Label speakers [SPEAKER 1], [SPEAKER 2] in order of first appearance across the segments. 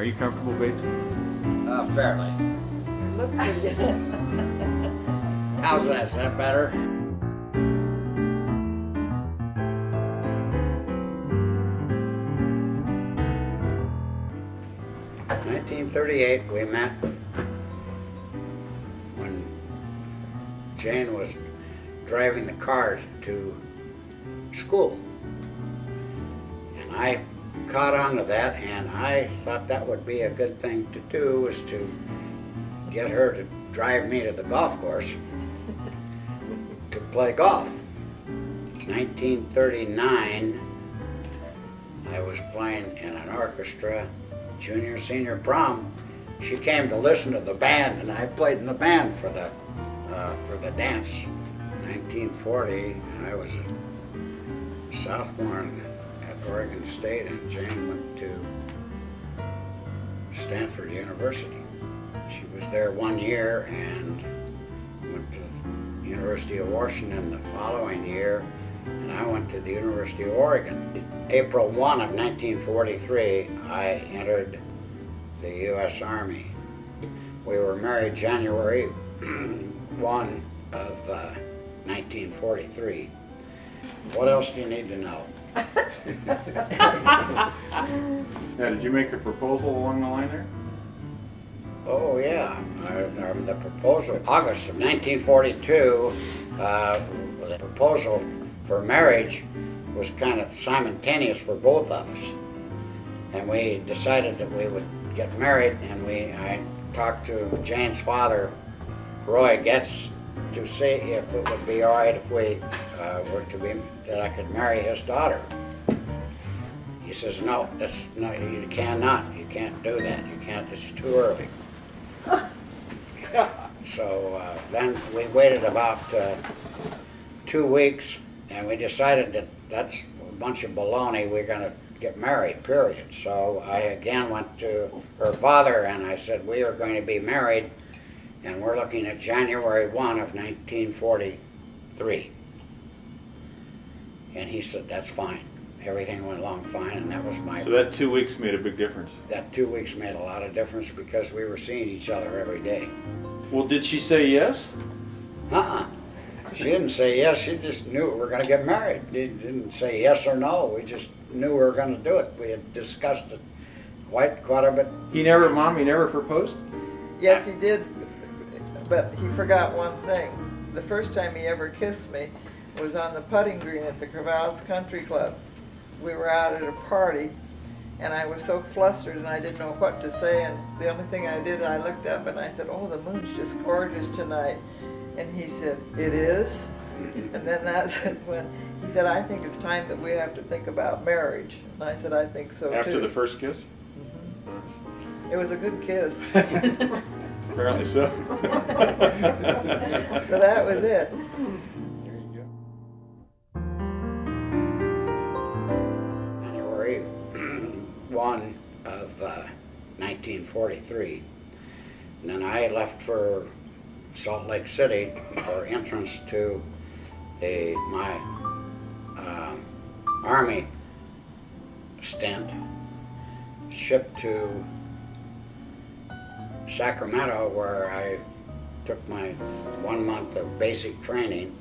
[SPEAKER 1] you comfortable, Bates?
[SPEAKER 2] Fairly.
[SPEAKER 3] Look for you.
[SPEAKER 2] How's that? Is that better? 1938, we met when Jane was driving the car to school. And I caught on to that, and I thought that would be a good thing to do, was to get her to drive me to the golf course to play golf. 1939, I was playing in an orchestra, junior, senior prom. She came to listen to the band, and I played in the band for the dance. 1940, I was a sophomore at Oregon State, and Jane went to Stanford University. She was there 1 year and went to the University of Washington the following year, and I went to the University of Oregon. April 1 of 1943, I entered the U.S. Army. We were married January 1 of 1943. What else do you need to know?
[SPEAKER 1] Yeah, did you make a proposal along the line there?
[SPEAKER 2] Oh yeah, the proposal, August of 1942, the proposal for marriage was kind of simultaneous for both of us. And we decided that we would get married, and I talked to Jane's father, Roy Getz, to see if it would be all right if we that I could marry his daughter. He says, no, you cannot. You can't do that. You can't, it's too early. So then we waited about 2 weeks, and we decided that that's a bunch of baloney. We're going to get married, period. So I again went to her father, and I said, we are going to be married, and we're looking at January 1 of 1943. And he said, that's fine. Everything went along fine, and that was my...
[SPEAKER 1] So that 2 weeks made a big difference.
[SPEAKER 2] That 2 weeks made a lot of difference because we were seeing each other every day.
[SPEAKER 1] Well, did she say yes?
[SPEAKER 2] She didn't say yes, she just knew we were going to get married. She didn't say yes or no, we just knew we were going to do it. We had discussed it quite a bit.
[SPEAKER 1] Mom, he never proposed?
[SPEAKER 3] Yes, he did, but he forgot one thing. The first time he ever kissed me was on the putting green at the Crevasse Country Club. We were out at a party, and I was so flustered and I didn't know what to say, and the only thing I did, I looked up and I said, oh, the moon's just gorgeous tonight. And he said, it is? And then that's when he said, I think it's time that we have to think about marriage. And I said, I think so too.
[SPEAKER 1] After the first kiss?
[SPEAKER 3] Mm-hmm. It was a good kiss.
[SPEAKER 1] Apparently so.
[SPEAKER 3] So that was it.
[SPEAKER 1] There you go.
[SPEAKER 2] January 1 of 1943. And then I left for Salt Lake City for entrance to my Army stint, shipped to Sacramento, where I took my 1 month of basic training,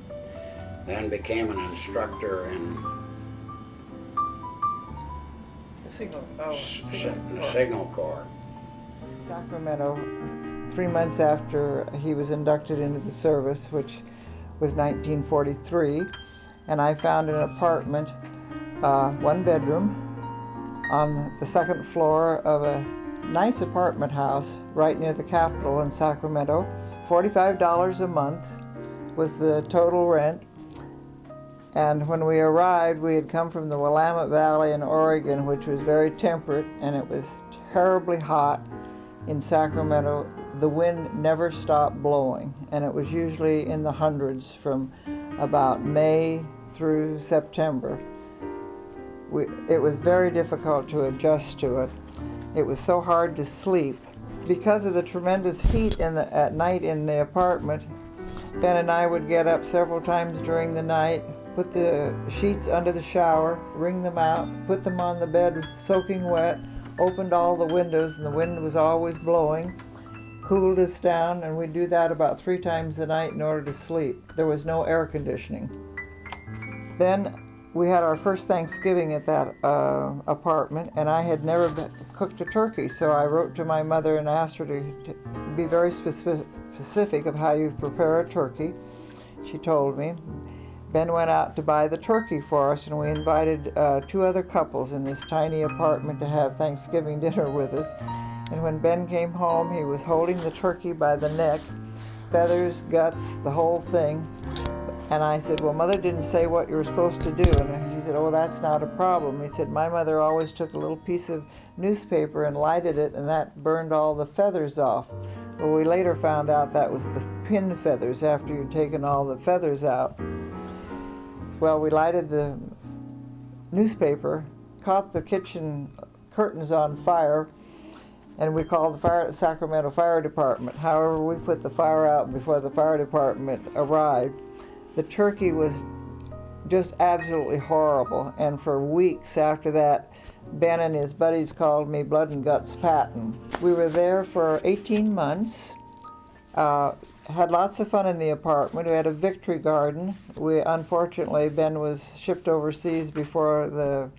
[SPEAKER 2] then became an instructor in
[SPEAKER 3] The Signal
[SPEAKER 2] Signal Corps.
[SPEAKER 3] Sacramento, 3 months after he was inducted into the service, which was 1943, and I found an apartment, 1 bedroom, on the second floor of a nice apartment house right near the Capitol in Sacramento. $45 a month was the total rent. And when we arrived, we had come from the Willamette Valley in Oregon, which was very temperate, and it was terribly hot in Sacramento. The wind never stopped blowing, and it was usually in the hundreds from about May through September. It was very difficult to adjust to it. It was so hard to sleep. Because of the tremendous heat at night in the apartment, Ben and I would get up several times during the night, put the sheets under the shower, wring them out, put them on the bed soaking wet, opened all the windows, and the wind was always blowing, cooled us down, and we'd do that about 3 times a night in order to sleep. There was no air conditioning. Then we had our first Thanksgiving at that apartment, and I had never cooked a turkey, so I wrote to my mother and asked her to be very specific of how you prepare a turkey. She told me. Ben went out to buy the turkey for us, and we invited 2 other couples in this tiny apartment to have Thanksgiving dinner with us. And when Ben came home, he was holding the turkey by the neck, feathers, guts, the whole thing. And I said, well, Mother didn't say what you were supposed to do. And he said, oh, that's not a problem. He said, my mother always took a little piece of newspaper and lighted it, and that burned all the feathers off. Well, we later found out that was the pin feathers after you'd taken all the feathers out. Well, we lighted the newspaper, caught the kitchen curtains on fire, and we called the Sacramento Fire Department. However, we put the fire out before the fire department arrived. The turkey was just absolutely horrible, and for weeks after that, Ben and his buddies called me Blood and Guts Patton. We were there for 18 months, had lots of fun in the apartment. We had a victory garden. Unfortunately, Ben was shipped overseas before the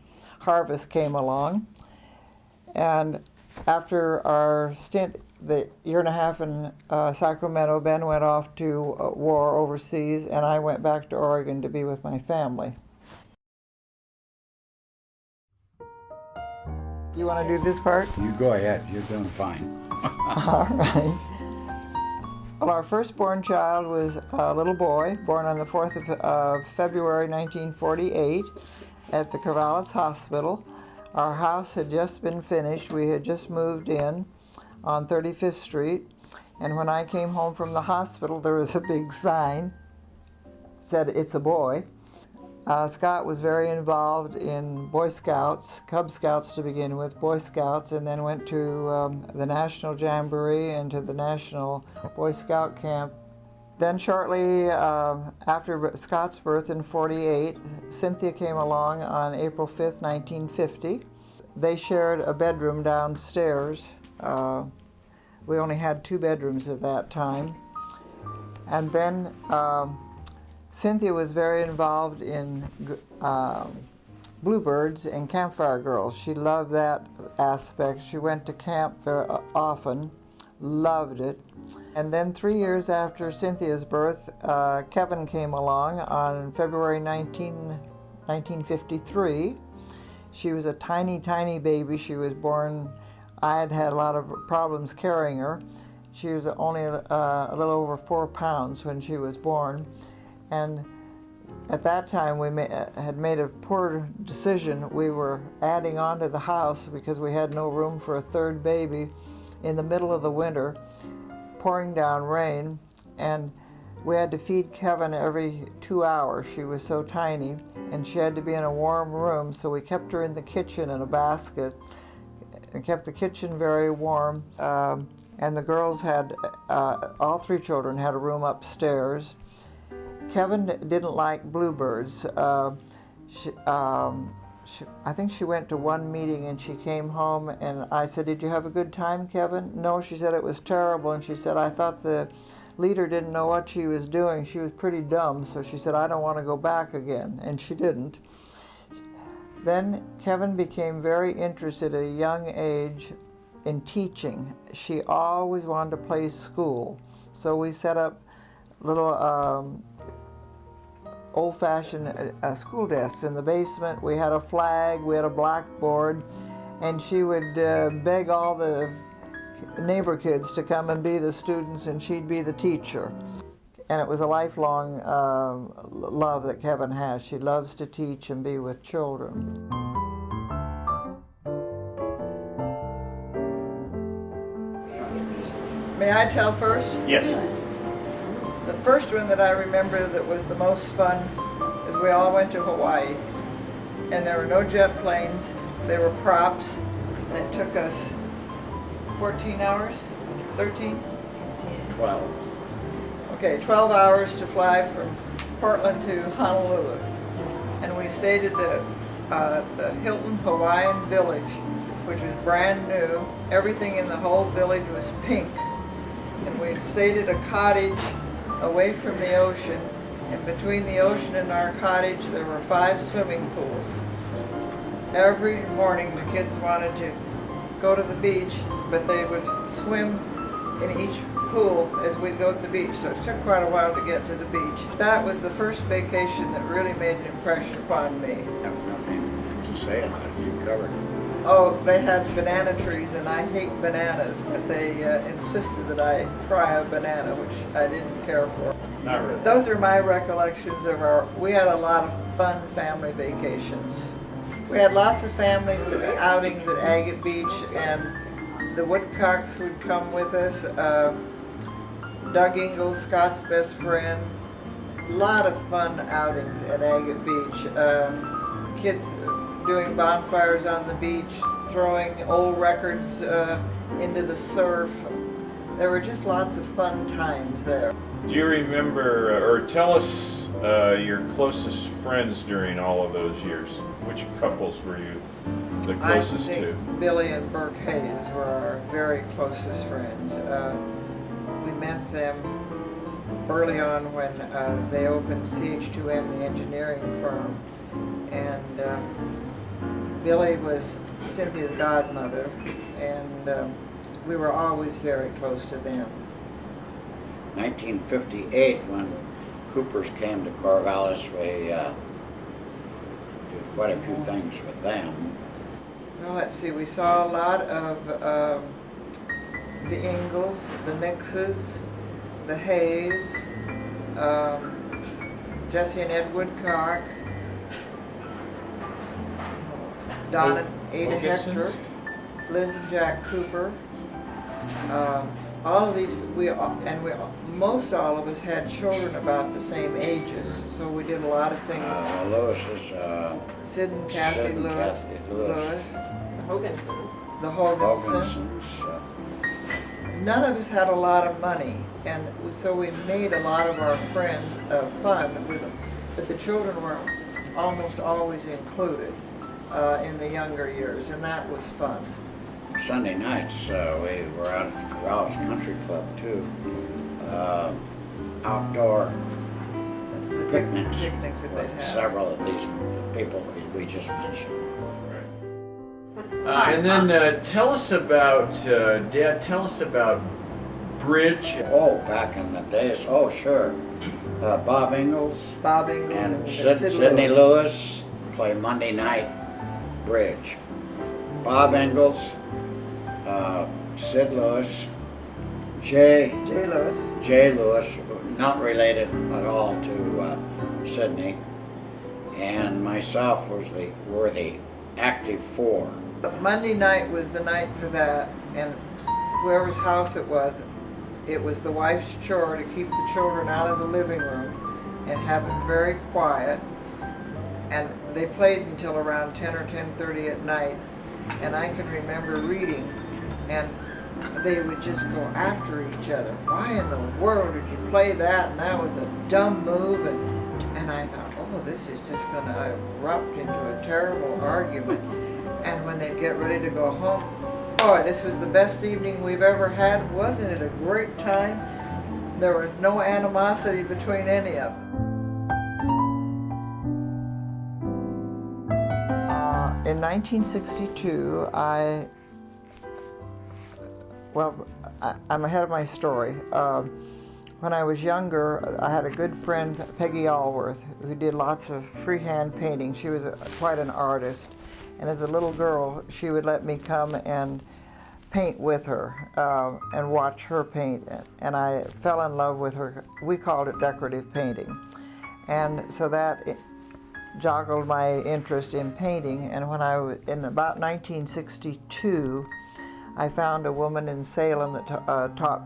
[SPEAKER 3] harvest came along. And after our stint, the 1.5 years in Sacramento, Ben went off to war overseas, and I went back to Oregon to be with my family. You want to do this part?
[SPEAKER 2] You go ahead. You're doing fine.
[SPEAKER 3] All right. Well, our firstborn child was a little boy, born on the 4th of February 1948 at the Corvallis Hospital. Our house had just been finished. We had just moved in on 35th Street. And when I came home from the hospital, there was a big sign said, "It's a boy." Scott was very involved in Boy Scouts, Cub Scouts to begin with, Boy Scouts, and then went to the National Jamboree and to the National Boy Scout Camp. Then shortly after Scott's birth in '48, Cynthia came along on April 5th, 1950. They shared a bedroom downstairs. We only had 2 bedrooms at that time. And then Cynthia was very involved in Bluebirds and Campfire Girls. She loved that aspect. She went to camp very often, loved it. And then 3 years after Cynthia's birth, Kevin came along on February 1953. She was a tiny, tiny baby. She was born, I had had a lot of problems carrying her. She was only a little over 4 pounds when she was born. And at that time, we had made a poor decision. We were adding on to the house because we had no room for a 3rd baby in the middle of the winter, pouring down rain, and we had to feed Kevin every 2 hours. She was so tiny, and she had to be in a warm room, so we kept her in the kitchen in a basket and kept the kitchen very warm. And the girls had, all 3 children had a room upstairs. Kevin didn't like Bluebirds. I think she went to one meeting and she came home and I said, "Did you have a good time, Kevin?" "No," she said, "it was terrible." And she said, "I thought the leader didn't know what she was doing. She was pretty dumb." So she said, "I don't want to go back again." And she didn't. Then Kevin became very interested at a young age in teaching. She always wanted to play school. So we set up little old-fashioned school desks in the basement. We had a flag, we had a blackboard, and she would beg all the neighbor kids to come and be the students, and she'd be the teacher. And it was a lifelong love that Kevin has. She loves to teach and be with children. May I tell first?
[SPEAKER 1] Yes.
[SPEAKER 3] The first one that I remember that was the most fun is we all went to Hawaii, and there were no jet planes. They were props, and it took us 14 hours, 13?
[SPEAKER 2] 12.
[SPEAKER 3] Okay, 12 hours to fly from Portland to Honolulu. And we stayed at the the Hilton Hawaiian Village, which was brand new. Everything in the whole village was pink. And we stayed at a cottage away from the ocean. And between the ocean and our cottage, there were 5 swimming pools. Every morning the kids wanted to go to the beach, but they would swim in each pool as we'd go to the beach. So it took quite a while to get to the beach. That was the first vacation that really made an impression upon me.
[SPEAKER 2] I have nothing to say about it. You covered it.
[SPEAKER 3] Oh, they had banana trees, and I hate bananas, but they insisted that I try a banana, which I didn't care for.
[SPEAKER 1] Not really.
[SPEAKER 3] Those are my recollections of we had a lot of fun family vacations. We had lots of family outings at Agate Beach, and the Woodcocks would come with us. Doug Ingalls, Scott's best friend. A lot of fun outings at Agate Beach. Kids doing bonfires on the beach, throwing old records into the surf. There were just lots of fun times there.
[SPEAKER 4] Do you remember, or tell us your closest friends during all of those years? Which couples were you the closest
[SPEAKER 3] I think
[SPEAKER 4] to?
[SPEAKER 3] Billy and Burke Hayes were our very closest friends. We met them early on when they opened CH2M, the engineering firm, and Billy was Cynthia's godmother, and we were always very close to them.
[SPEAKER 2] 1958, when Coopers came to Corvallis, we did quite a few things with them.
[SPEAKER 3] Well, let's see, we saw a lot of the Ingalls, the Nixes, the Hayes, Jesse and Ed Woodcock, Don and Ada Hector, Liz and Jack Cooper. All of these, most all of us had children about the same ages, so we did a lot of things.
[SPEAKER 2] Lewis's,
[SPEAKER 3] Sid and Kathy
[SPEAKER 2] Sid and
[SPEAKER 3] Lewis,
[SPEAKER 2] Kathy Lewis.
[SPEAKER 3] the Hogansons.
[SPEAKER 2] Hogansons.
[SPEAKER 3] None of us had a lot of money, and so we made a lot of our fun with them. But the children were almost always included in the younger years, and that was fun.
[SPEAKER 2] Sunday nights, we were out at the Corvallis Country Club too. Outdoor picnics
[SPEAKER 3] Picnics that they
[SPEAKER 2] with
[SPEAKER 3] had.
[SPEAKER 2] several of these people we just mentioned.
[SPEAKER 4] And then tell us about, Dad, tell us about bridge.
[SPEAKER 2] Oh, back in the days, oh sure. Bob Ingalls
[SPEAKER 3] Bob Ingalls
[SPEAKER 2] and
[SPEAKER 3] Sid
[SPEAKER 2] Sidney Lewis play Monday night bridge. Bob Ingalls, Sid Lewis, Jay Lewis, not related at all to Sidney, and myself were the active 4.
[SPEAKER 3] Monday night was the night for that, and whoever's house it was the wife's chore to keep the children out of the living room and have it very quiet. And they played until around 10 or 10:30 at night, and I can remember reading, and they would just go after each other. Why in the world did you play that? And that was a dumb move, and I thought, oh, this is just going to erupt into a terrible argument. And when they'd get ready to go home, boy, this was the best evening we've ever had. Wasn't it a great time? There was no animosity between any of them. In 1962, I'm ahead of my story. When I was younger, I had a good friend, Peggy Allworth, who did lots of freehand painting. She was quite an artist. And as a little girl, she would let me come and paint with her and watch her paint. And I fell in love with her. We called it decorative painting. And so that joggled my interest in painting. And when I was in about 1962, I found a woman in Salem that taught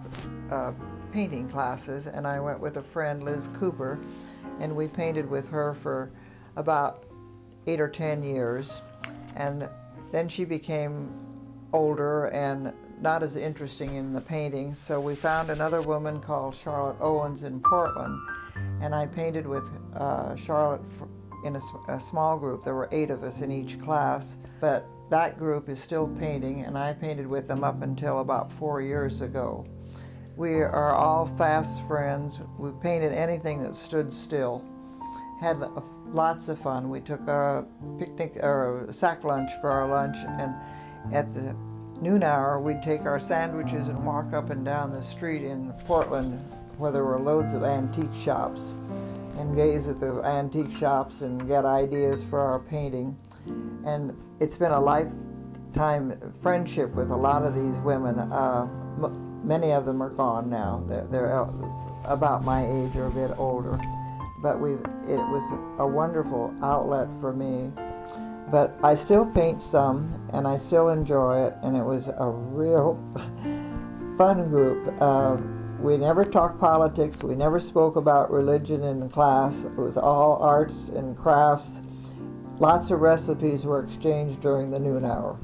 [SPEAKER 3] painting classes, and I went with a friend, Liz Cooper, and we painted with her for about 8 or 10 years. And then she became older and not as interesting in the painting, so we found another woman called Charlotte Owens in Portland, and I painted with Charlotte in a small group. There were 8 of us in each class, but that group is still painting, and I painted with them up until about 4 years ago. We are all fast friends. We painted anything that stood still. Had lots of fun. We took a picnic or a sack lunch for our lunch, and at the noon hour we'd take our sandwiches and walk up and down the street in Portland where there were loads of antique shops, and gaze at the antique shops and get ideas for our painting. And it's been a lifetime friendship with a lot of these women. Many of them are gone now. They're about my age or a bit older. But it was a wonderful outlet for me. But I still paint some, and I still enjoy it, and it was a real fun group. We never talked politics. We never spoke about religion in the class. It was all arts and crafts. Lots of recipes were exchanged during the noon hour.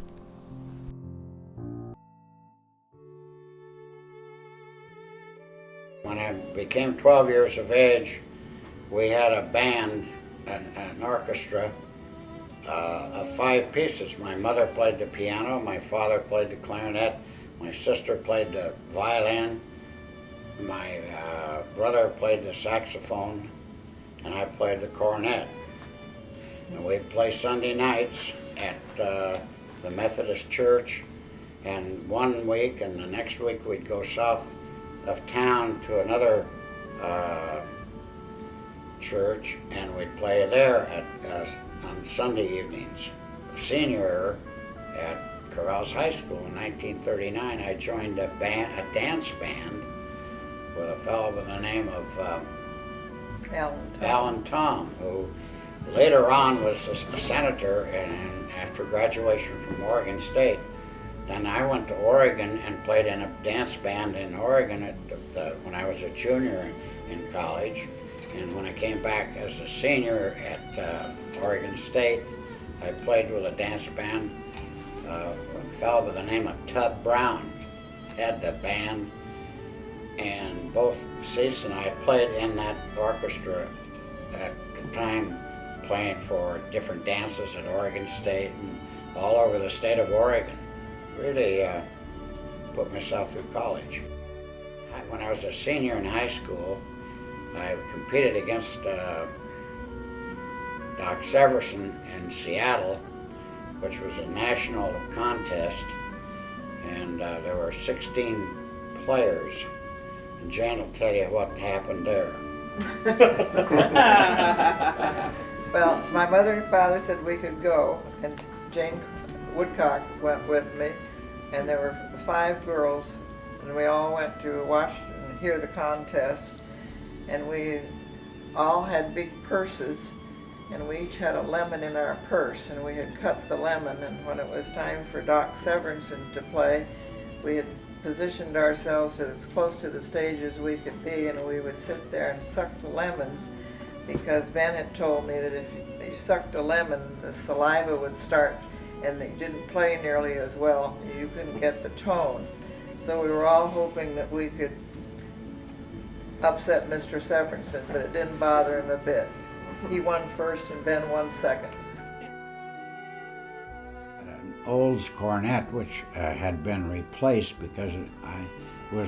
[SPEAKER 2] When I became 12 years of age, we had a band, an orchestra of 5 pieces. My mother played the piano, my father played the clarinet, my sister played the violin, my brother played the saxophone, and I played the cornet. And we'd play Sunday nights at the Methodist Church, and one week and the next week we'd go south of town to another church, and we'd play there on Sunday evenings. Senior at Corrals High School in 1939, I joined a dance band with a fellow by the name of Alan Tom, who later on was a senator, and after graduation from Oregon State. Then I went to Oregon and played in a dance band in Oregon when I was a junior in college. And when I came back as a senior at Oregon State, I played with a dance band. A fellow by the name of Tub Brown had the band. And both Cease and I played in that orchestra at the time, playing for different dances at Oregon State and all over the state of Oregon. Really put myself through college. When I was a senior in high school, I competed against Doc Severson in Seattle, which was a national contest, and there were 16 players. And Jane will tell you what happened there.
[SPEAKER 3] Well, my mother and father said we could go, and Jane Woodcock went with me, and there were 5 girls, and we all went to watch and hear the contest, and we all had big purses, and we each had a lemon in our purse, and we had cut the lemon, and when it was time for Doc Severinsen to play, we had positioned ourselves as close to the stage as we could be, and we would sit there and suck the lemons, because Ben had told me that if you sucked a lemon, the saliva would start, and they didn't play nearly as well. You couldn't get the tone. So we were all hoping that we could upset Mr. Severinsen, but it didn't bother him a bit. He won first and Ben won second.
[SPEAKER 2] An Olds cornet, which had been replaced because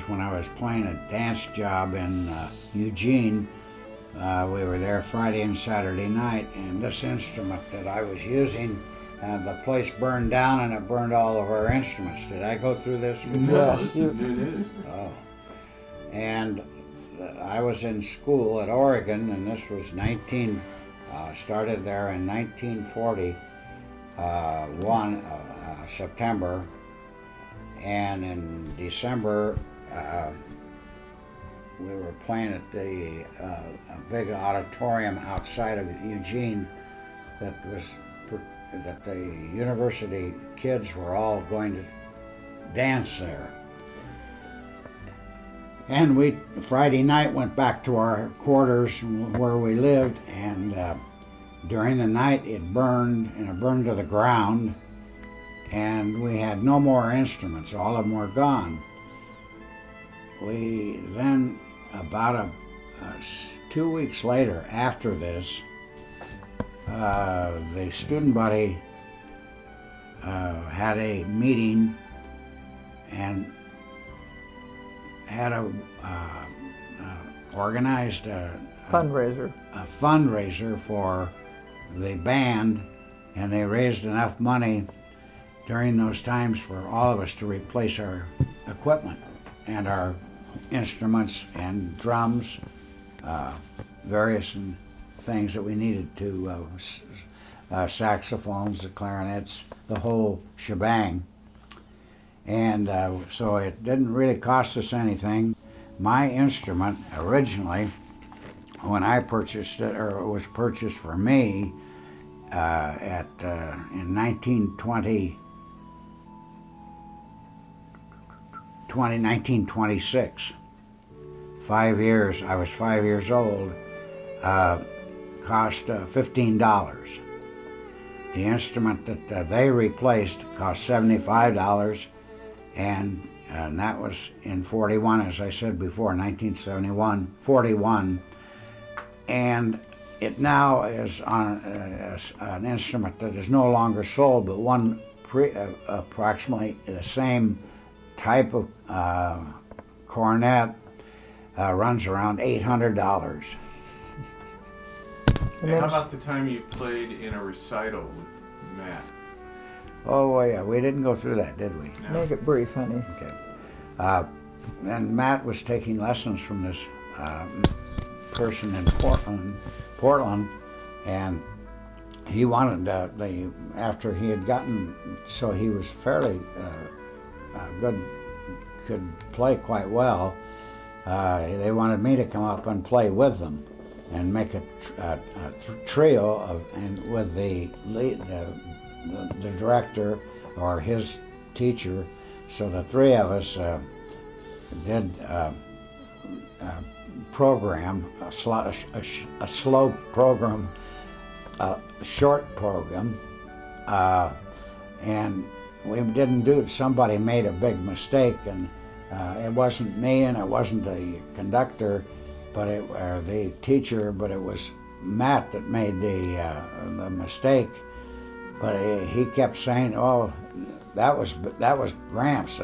[SPEAKER 2] when I was playing a dance job in Eugene. We were there Friday and Saturday night, and this instrument that I was using, the place burned down and it burned all of our instruments. Did I go through this?
[SPEAKER 3] Yes,
[SPEAKER 1] you did.
[SPEAKER 2] Oh. And I was in school at Oregon, and this was started there in 1941, September, and in December, we were playing at a big auditorium outside of Eugene that the university kids were all going to dance there. And we, Friday night, went back to our quarters where we lived, and during the night it burned, and it burned to the ground, and we had no more instruments. All of them were gone. We then, about 2 weeks later, after this, the student body had a meeting and had organized
[SPEAKER 3] Fundraiser.
[SPEAKER 2] a fundraiser for the band, and they raised enough money during those times for all of us to replace our equipment and our instruments and drums, various things that we needed to, saxophones, the clarinets, the whole shebang. And so it didn't really cost us anything. My instrument originally, when I purchased it, or it was purchased for me in 1926, 5 years, I was 5 years old, cost $15. The instrument that they replaced cost $75, and that was in 41, as I said before, 1971, 41. And it now is on an instrument that is no longer sold, but one approximately the same type of cornet runs around $800.
[SPEAKER 1] And how about the time you played in a recital with Matt?
[SPEAKER 2] Oh, well, yeah, we didn't go through that, did we?
[SPEAKER 1] No.
[SPEAKER 3] Make it brief, honey.
[SPEAKER 2] Okay. And Matt was taking lessons from this person in Portland, and he wanted after he had gotten, so he was fairly good, could play quite well. They wanted me to come up and play with them and make a trio and with the director or his teacher. So the three of us did a program, a slow program, a short program, and we didn't do it. Somebody made a big mistake, and it wasn't me and it wasn't the conductor, but the teacher, but it was Matt that made the mistake. But he kept saying, "Oh, that was Gramps.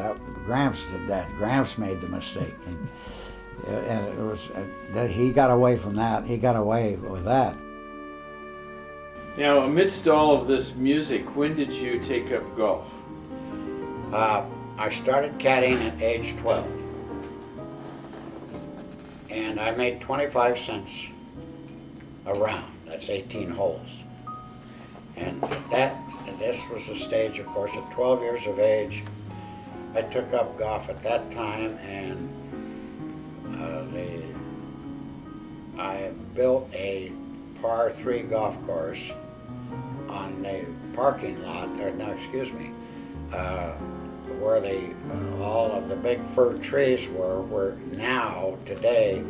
[SPEAKER 2] Gramps did that. Gramps made the mistake." And it was that he got away from that. He got away with that.
[SPEAKER 4] Now, amidst all of this music, when did you take up golf?
[SPEAKER 2] I started caddying at age 12, and I made 25 cents a round. That's 18 holes. And this was the stage, of course, at 12 years of age. I took up golf at that time, and I built a par 3 golf course on the parking lot, where all of the big fir trees were, where now, today,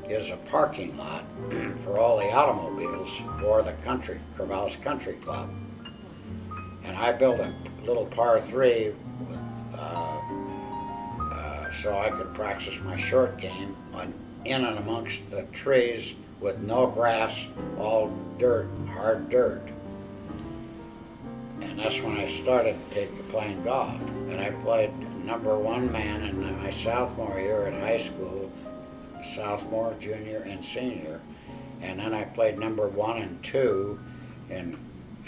[SPEAKER 2] is a parking lot for all the automobiles for the Corvallis Country Club. And I built a little par 3 so I could practice my short game in and amongst the trees with no grass, all dirt, hard dirt. And that's when I started playing golf. And I played #1 man in my sophomore year at high school, sophomore, junior, and senior. And then I played #1 and 2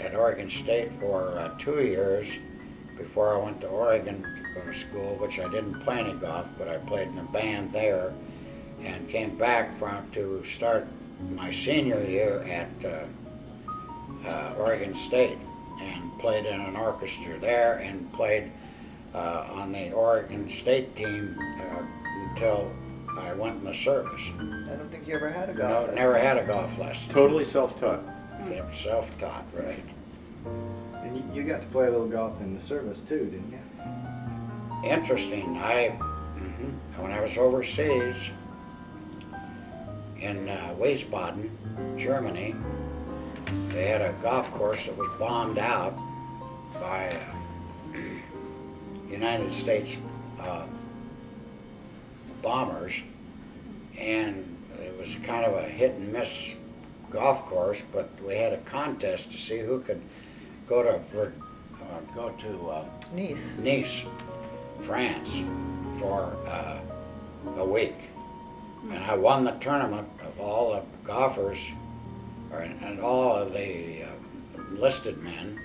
[SPEAKER 2] at Oregon State for 2 years before I went to Oregon to go to school, which I didn't play any golf, but I played in a band there, and came back to start my senior year at Oregon State, and played in an orchestra there, and played on the Oregon State team until I went in the service.
[SPEAKER 3] I don't think you ever had a golf
[SPEAKER 2] No,
[SPEAKER 3] lesson.
[SPEAKER 2] never had a golf lesson.
[SPEAKER 1] Totally self-taught.
[SPEAKER 2] Self-taught, right.
[SPEAKER 5] And you got to play a little golf in the service too, didn't you?
[SPEAKER 2] Interesting. When I was overseas in Wiesbaden, Germany, they had a golf course that was bombed out by United States bombers, and it was kind of a hit and miss golf course, but we had a contest to see who could go to
[SPEAKER 3] Nice.
[SPEAKER 2] Nice, France, for a week, and I won the tournament of all the golfers, and all of the enlisted men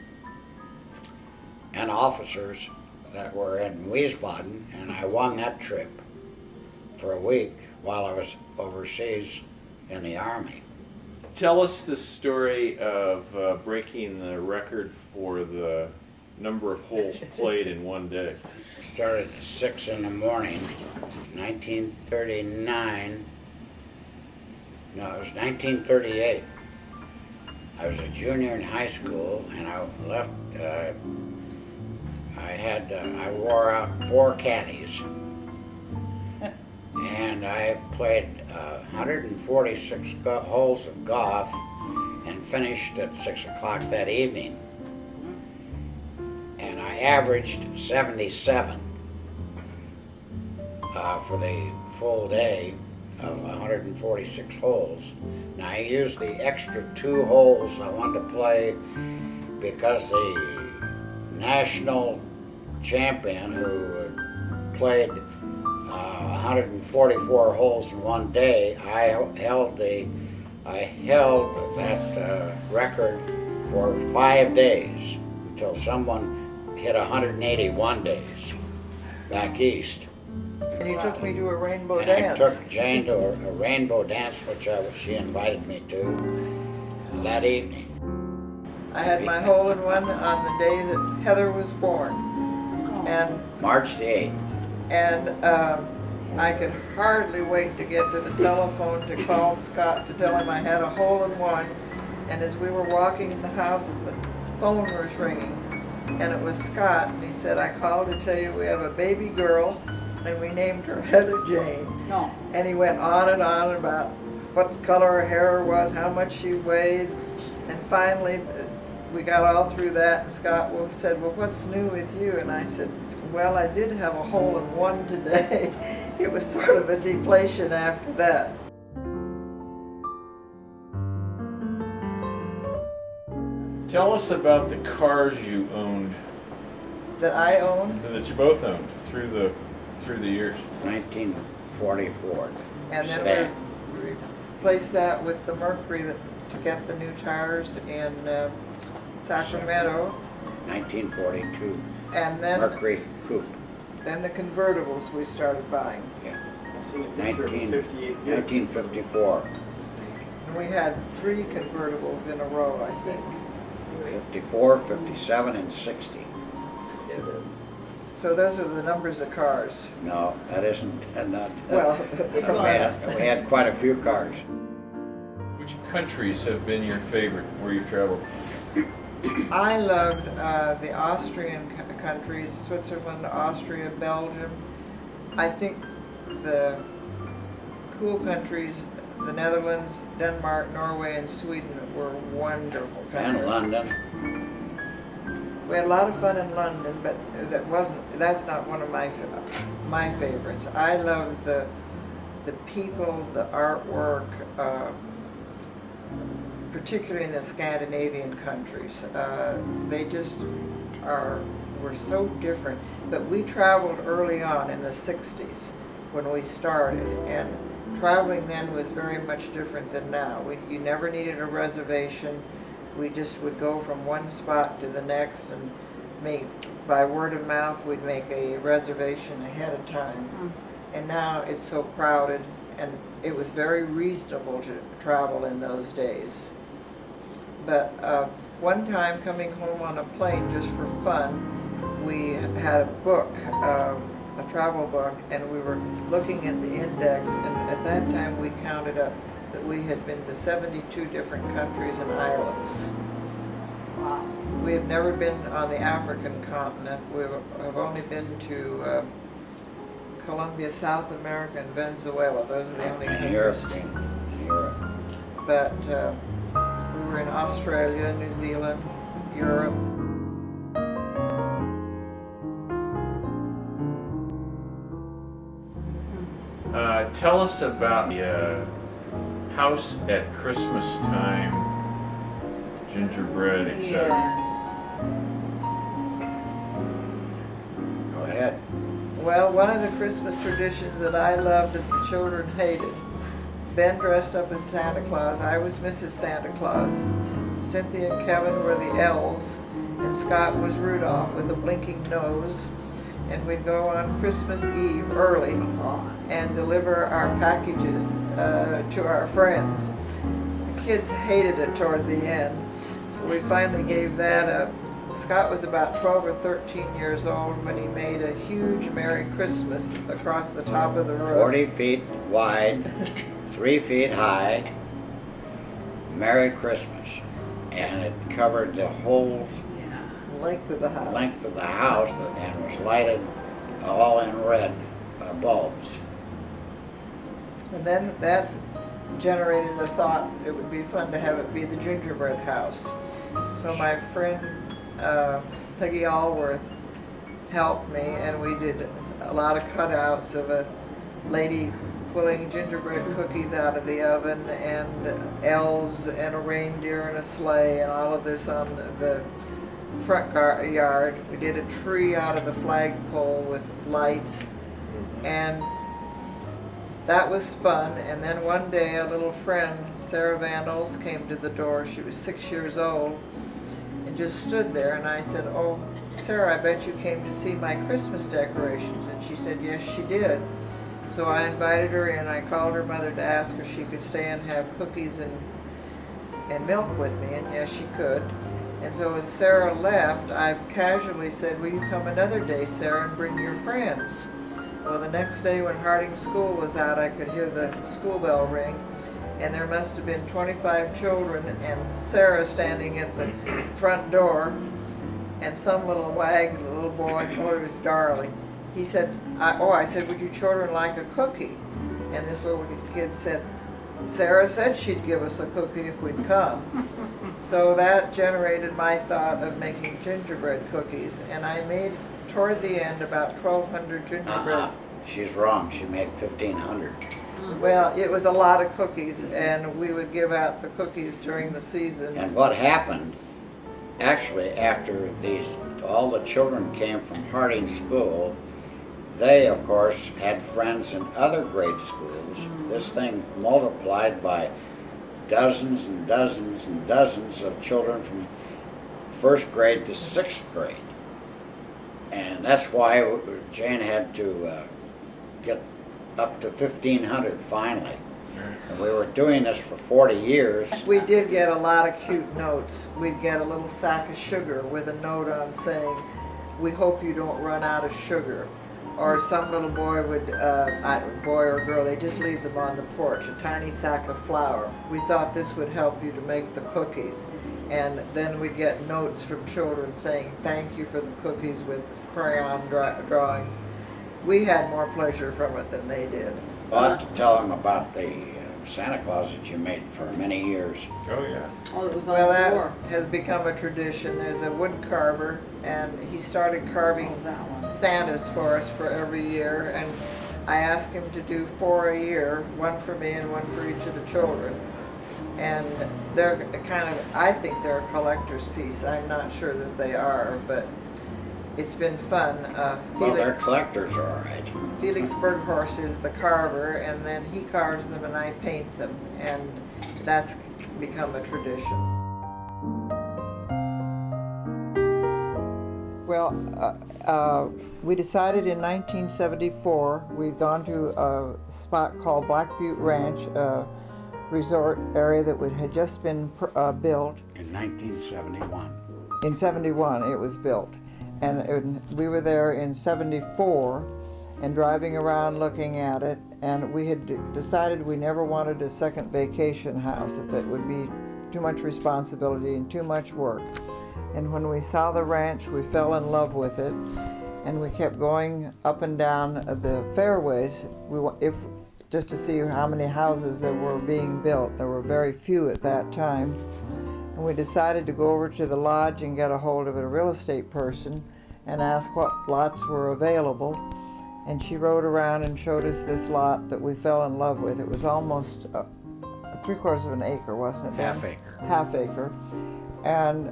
[SPEAKER 2] and officers that were in Wiesbaden, and I won that trip for a week while I was overseas in the Army.
[SPEAKER 4] Tell us the story of breaking the record for the number of holes played in one day.
[SPEAKER 2] Started at 6 in the morning, 1939. No, it was 1938. I was a junior in high school, and I left. I wore out 4 caddies, and I played 146 holes of golf, and finished at 6 o'clock that evening. And I averaged 77 for the full day of 146 holes. Now I used the extra 2 holes I wanted to play because the national champion who played 144 holes in one day, I held that record for 5 days until someone hit 181 days back east.
[SPEAKER 3] And you took me to a rainbow
[SPEAKER 2] And
[SPEAKER 3] dance.
[SPEAKER 2] I took Jane to a rainbow dance, which she invited me to that evening.
[SPEAKER 3] I had my hole-in-one on the day that Heather was born. And
[SPEAKER 2] March the 8th.
[SPEAKER 3] I could hardly wait to get to the telephone to call Scott to tell him I had a hole-in-one. And as we were walking in the house, the phone was ringing, and it was Scott, and he said, "I called to tell you we have a baby girl, and we named her Heather Jane."
[SPEAKER 6] No.
[SPEAKER 3] And he went on about what color her hair was, how much she weighed, and finally we got all through that, and Scott said, "Well, what's new with you?" And I said, "Well, I did have a hole-in-one today." It was sort of a deflation after that.
[SPEAKER 4] Tell us about the cars you owned,
[SPEAKER 3] That I owned,
[SPEAKER 4] that you both owned through the years.
[SPEAKER 2] 1944.
[SPEAKER 3] and then
[SPEAKER 2] Sedan.
[SPEAKER 3] we replaced that with the Mercury to get the new tires in Sacramento,
[SPEAKER 2] 1942.
[SPEAKER 3] and then
[SPEAKER 2] Mercury Coupe.
[SPEAKER 3] the convertibles we started buying.
[SPEAKER 2] Yeah.
[SPEAKER 5] I've seen a picture of a 58
[SPEAKER 2] 1954.
[SPEAKER 3] And we had 3 convertibles in a row, I think.
[SPEAKER 2] 54, 57, and 60.
[SPEAKER 3] So those are the numbers of cars.
[SPEAKER 2] No, that isn't. Not,
[SPEAKER 3] Well,
[SPEAKER 2] we had quite a few cars.
[SPEAKER 4] Which countries have been your favorite where you've traveled?
[SPEAKER 3] I loved the Austrian countries, Switzerland, Austria, Belgium. I think the cool countries, the Netherlands, Denmark, Norway, and Sweden were wonderful countries.
[SPEAKER 2] And London.
[SPEAKER 3] We had a lot of fun in London, but that's not one of my favorites. I loved the people, the artwork, particularly in the Scandinavian countries. They just were so different. But we traveled early on in the 60s when we started, and traveling then was very much different than now. You never needed a reservation. We just would go from one spot to the next, and by word of mouth, we'd make a reservation ahead of time. And now it's so crowded, and it was very reasonable to travel in those days. But one time coming home on a plane just for fun, we had a book, a travel book, and we were looking at the index, and at that time we counted up that we had been to 72 different countries and islands.
[SPEAKER 6] Wow.
[SPEAKER 3] We have never been on the African continent. We have only been to Colombia, South America, and Venezuela. Those are the only
[SPEAKER 2] And
[SPEAKER 3] countries.
[SPEAKER 2] Europe.
[SPEAKER 3] But we were in Australia, New Zealand, Europe.
[SPEAKER 4] Tell us about the house at Christmas time, gingerbread, etc.
[SPEAKER 2] Go ahead.
[SPEAKER 3] Well, one of the Christmas traditions that I loved and the children hated, Ben dressed up as Santa Claus. I was Mrs. Santa Claus. Cynthia and Kevin were the elves, and Scott was Rudolph with a blinking nose. And we'd go on Christmas Eve early and deliver our packages to our friends. The kids hated it toward the end, so we finally gave that up. Scott was about 12 or 13 years old when he made a huge Merry Christmas across the top of the roof.
[SPEAKER 2] 40 feet wide, 3 feet high, Merry Christmas. And it covered the whole
[SPEAKER 3] Length of the house.
[SPEAKER 2] length of the house and was lighted all in red bulbs.
[SPEAKER 3] And then that generated a thought it would be fun to have it be the gingerbread house. So my friend Peggy Allworth helped me, and we did a lot of cutouts of a lady pulling gingerbread cookies out of the oven, and elves and a reindeer and a sleigh, and all of this on the front yard. We did a tree out of the flagpole with lights, and that was fun. And then one day a little friend, Sarah Van Ols, came to the door. She was 6 years old and just stood there, and I said, "Oh, Sarah, I bet you came to see my Christmas decorations." And she said, "Yes, she did." So I invited her in. I called her mother to ask if she could stay and have cookies and milk with me, and yes, she could. And so as Sarah left, I casually said, "Will you come another day, Sarah, and bring your friends?" Well, the next day when Harding School was out, I could hear the school bell ring, and there must have been 25 children, and Sarah standing at the front door, and some little wag, the little boy, oh, he was darling. He said, I said, "Would you children like a cookie?" And this little kid said, "Sarah said she'd give us a cookie if we'd come." So that generated my thought of making gingerbread cookies, and I made, toward the end, about 1,200 gingerbread.
[SPEAKER 2] She's wrong. She made 1,500.
[SPEAKER 3] Well, it was a lot of cookies, and we would give out the cookies during the season.
[SPEAKER 2] And what happened, actually, after all the children came from Harding School, they, of course, had friends in other grade schools. This thing multiplied by dozens and dozens and dozens of children from first grade to sixth grade. And that's why Jane had to get up to 1,500 finally. And we were doing this for 40 years.
[SPEAKER 3] We did get a lot of cute notes. We'd get a little sack of sugar with a note on saying, "We hope you don't run out of sugar." Or some little boy would, boy or girl, they just leave them on the porch, a tiny sack of flour. We thought this would help you to make the cookies. And then we'd get notes from children saying, "Thank you for the cookies," with crayon drawings. We had more pleasure from it than they did.
[SPEAKER 2] I'll have to tell them about the Santa Claus that you made for many years.
[SPEAKER 4] Oh, yeah.
[SPEAKER 6] Oh, it was
[SPEAKER 3] Well,
[SPEAKER 6] on the
[SPEAKER 3] that
[SPEAKER 6] floor.
[SPEAKER 3] has become a tradition. There's a wood carver, and he started carving
[SPEAKER 6] Oh, that one.
[SPEAKER 3] Santas for us for every year, and I asked him to do 4 a year, one for me and one for each of the children. And they're kind of, I think they're a collector's piece. I'm not sure that they are, but it's been fun.
[SPEAKER 2] Well, their collectors are all right.
[SPEAKER 3] Felix Berghorst is the carver, and then he carves them and I paint them, and that's become a tradition. Well, we decided in 1974 we'd gone to a spot called Black Butte Ranch, a resort area that had just been built.
[SPEAKER 2] In 1971.
[SPEAKER 3] In 71 it was built, and we were there in 74 and driving around looking at it, and we had decided we never wanted a second vacation house, that it would be too much responsibility and too much work. And when we saw the ranch, we fell in love with it, and we kept going up and down the fairways just to see how many houses there were being built. There were very few at that time. And we decided to go over to the lodge and get a hold of a real estate person and ask what lots were available. And she rode around and showed us this lot that we fell in love with. It was almost 3/4 of an acre, wasn't it, Ben?
[SPEAKER 2] Half acre.
[SPEAKER 3] Half acre. And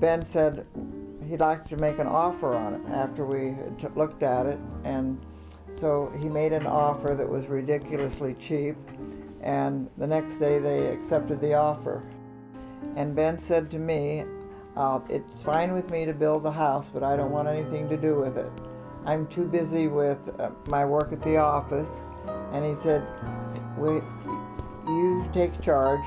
[SPEAKER 3] Ben said he'd like to make an offer on it after we looked at it, and so he made an offer that was ridiculously cheap, and the next day they accepted the offer. And Ben said to me, it's fine with me to build the house, but I don't want anything to do with it. I'm too busy with my work at the office. And he said, you take charge.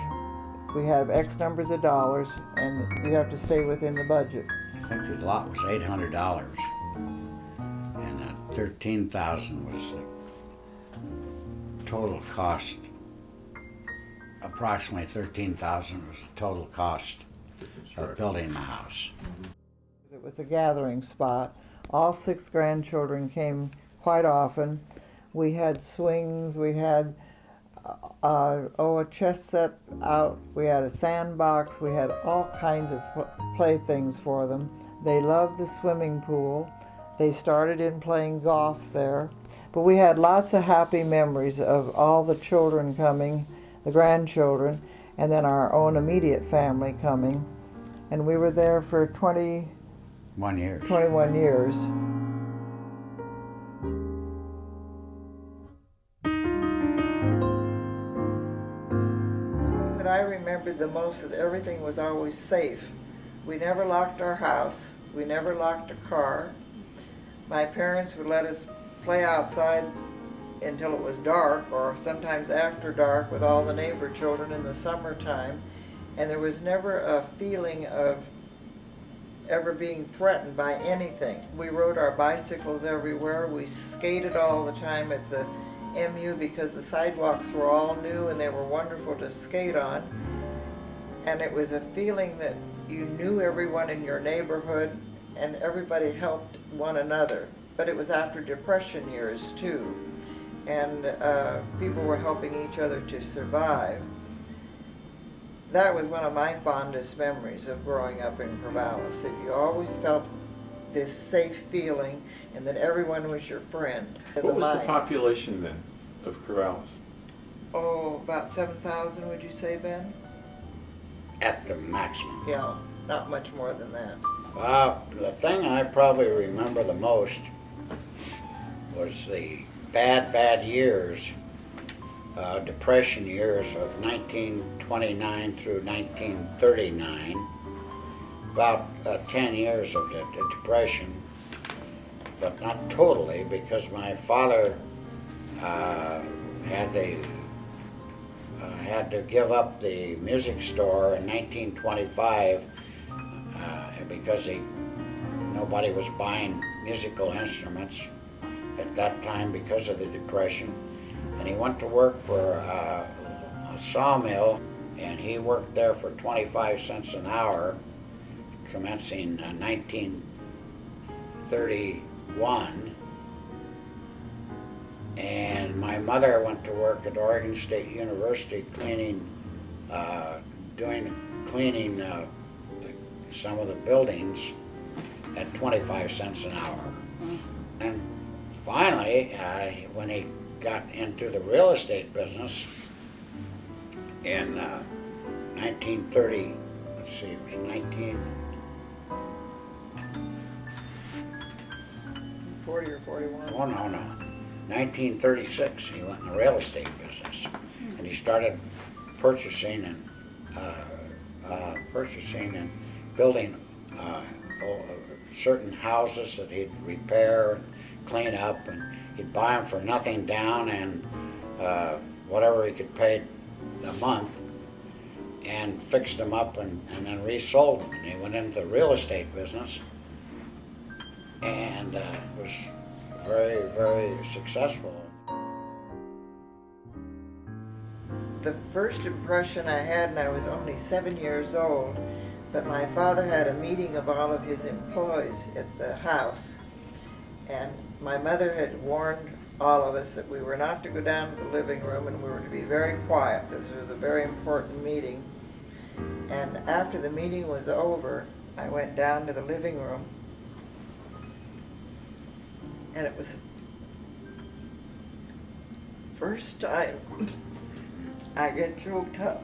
[SPEAKER 3] We have X numbers of dollars, and you have to stay within the budget.
[SPEAKER 2] I think the lot was $800, and $13,000 was the total cost. Approximately $13,000 was the total cost of building the house.
[SPEAKER 3] It was a gathering spot. All 6 grandchildren came quite often. We had swings, we had a chess set out, we had a sandbox, we had all kinds of playthings for them. They loved the swimming pool. They started in playing golf there. But we had lots of happy memories of all the children coming, the grandchildren, and then our own immediate family coming. And we were there for
[SPEAKER 2] 1 year.
[SPEAKER 3] 21 years. That I remembered the most, that everything was always safe. We never locked our house. We never locked a car. My parents would let us play outside until it was dark, or sometimes after dark with all the neighbor children in the summertime. And there was never a feeling of ever being threatened by anything. We rode our bicycles everywhere. We skated all the time at the MU because the sidewalks were all new and they were wonderful to skate on. And it was a feeling that you knew everyone in your neighborhood and everybody helped one another. But it was after Depression years too, and people were helping each other to survive. That was one of my fondest memories of growing up in Corvallis, that you always felt this safe feeling and that everyone was your friend.
[SPEAKER 1] What was the population then of Corvallis?
[SPEAKER 3] Oh, about 7,000, would you say, Ben?
[SPEAKER 2] At the maximum.
[SPEAKER 3] Yeah, not much more than that.
[SPEAKER 2] Well, the thing I probably remember the most was the bad years, Depression years of 1929 through 1939. About 10 years of the Depression, but not totally, because my father had to give up the music store in 1925 because nobody was buying musical instruments at that time because of the Depression. And he went to work for a sawmill, and he worked there for 25 cents an hour, commencing 1931. And my mother went to work at Oregon State University cleaning some of the buildings at 25 cents an hour. And finally, when he got into the real estate business in 1930, let's see, it was
[SPEAKER 3] 40 or 41.
[SPEAKER 2] Oh, no, 1936, he went in the real estate business, and he started purchasing and building certain houses that he'd repair and clean up, and he'd buy them for nothing down and whatever he could pay a month, and fixed them up and then resold them. And he went into the real estate business and was very, very successful.
[SPEAKER 3] The first impression I had, and I was only 7 years old, but my father had a meeting of all of his employees at the house, and my mother had warned all of us that we were not to go down to the living room and we were to be very quiet. This was a very important meeting. And after the meeting was over, I went down to the living room, and it was the first time I get choked up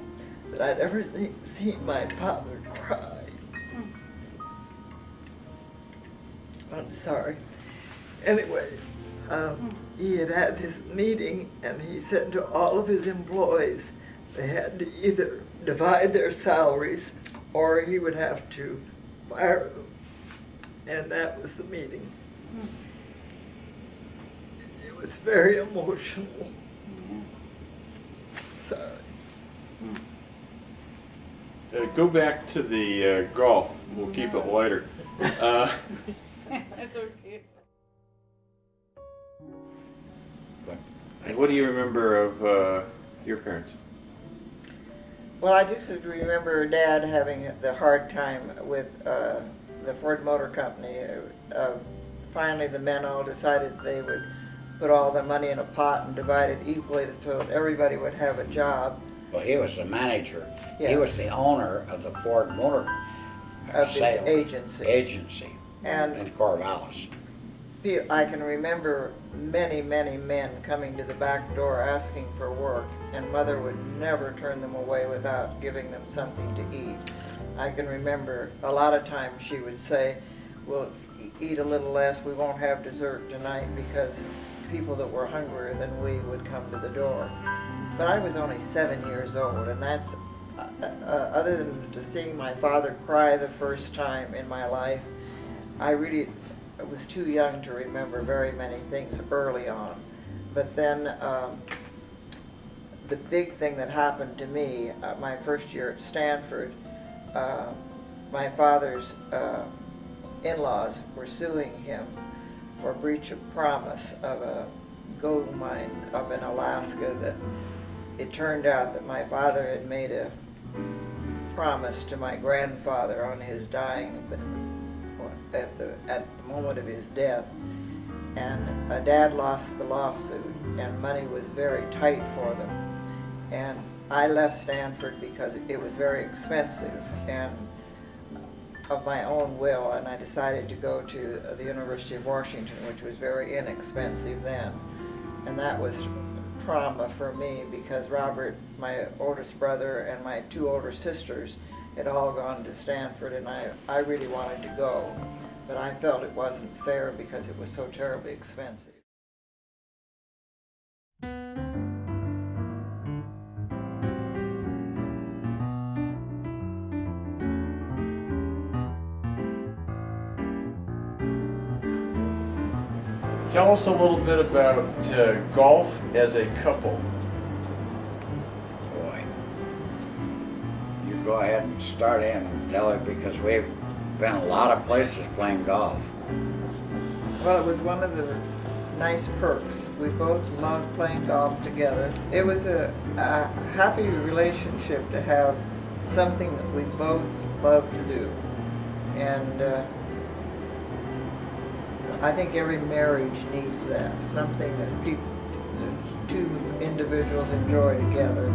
[SPEAKER 3] that I'd ever seen my father cry. I'm sorry. Anyway, he had had this meeting and he said to all of his employees they had to either divide their salaries or he would have to fire them. And that was the meeting. It was very emotional. Sorry.
[SPEAKER 4] Go back to the golf. We'll keep it lighter.
[SPEAKER 6] That's okay.
[SPEAKER 4] And what do you remember of your parents?
[SPEAKER 3] Well, I just remember Dad having the hard time with the Ford Motor Company. Finally, the men all decided they would put all their money in a pot and divide it equally so that everybody would have a job.
[SPEAKER 2] Well, he was the manager.
[SPEAKER 3] Yes.
[SPEAKER 2] He was the owner of the Ford Motor
[SPEAKER 3] Of
[SPEAKER 2] sale
[SPEAKER 3] the agency.
[SPEAKER 2] in
[SPEAKER 3] And
[SPEAKER 2] Corvallis.
[SPEAKER 3] I can remember many, many men coming to the back door asking for work, and Mother would never turn them away without giving them something to eat. I can remember a lot of times she would say, "We'll eat a little less, we won't have dessert tonight," because people that were hungrier than we would come to the door. But I was only 7 years old, and that's, other than seeing my father cry the first time in my life, I was too young to remember very many things early on. But then the big thing that happened to me, my first year at Stanford, my father's in-laws were suing him for breach of promise of a gold mine up in Alaska. That it turned out that my father had made a promise to my grandfather on his dying, at the moment of his death, and Dad lost the lawsuit, and money was very tight for them, and I left Stanford because it was very expensive, and of my own will, and I decided to go to the University of Washington, which was very inexpensive then, and that was trauma for me because Robert, my oldest brother, and my 2 older sisters had all gone to Stanford, and I really wanted to go, but I felt it wasn't fair because it was so terribly expensive.
[SPEAKER 4] Tell us a little bit about golf as a couple.
[SPEAKER 2] Boy. You go ahead and start in and tell it, because we've been a lot of places playing golf.
[SPEAKER 3] Well, it was one of the nice perks. We both loved playing golf together. It was a happy relationship to have something that we both loved to do. And I think every marriage needs that, something that two individuals enjoy together.